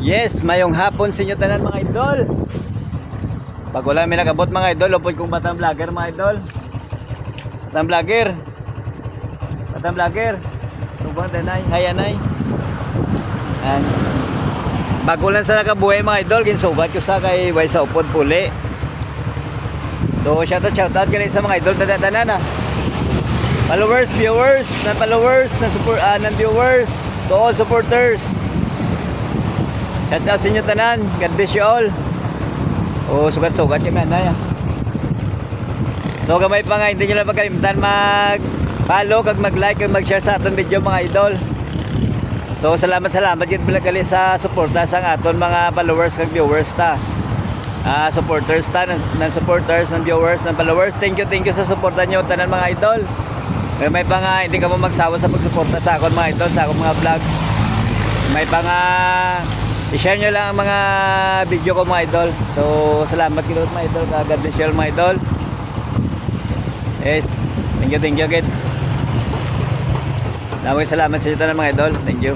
Yes, mayong hapon sa inyo tanan mga idol. Pag wala may nakabot mga idol, upod kong batang vlogger mga idol. Batang vlogger. Batang vlogger. Tubang tanay, hay anay. And bago lang sa nakabuhay mga idol, ginsugat ko sa kay way sa upod puli. So shoutout galing sa mga idol tanan-tanan. Followers, viewers, non-followers, non-viewers, to all supporters. Shoutout sa inyo tanan. God bless you all. O sugat-sugat kami anay. So gamay pa nga, hindi nyo lang pagkalimutan mag-follow, kag mag-like, kag mag-share sa aton video mga idol. So salamat yun pala gali sa suporta sa aton mga followers kag viewers ta. Supporters ta, non-supporters, non-viewers, non-followers. Thank you sa suporta nyo tanan mga idol. Gamay pa nga, hindi ka mo magsawa sa pagsuporta sa akon mga idol, sa akong mga vlogs. May pa nga i-share nyo lang ang mga video ko mga idol. So salamat kayo mga idol. God bless you all mga idol. Yes, thank you again. Salamat sa inyo mga idol. Thank you.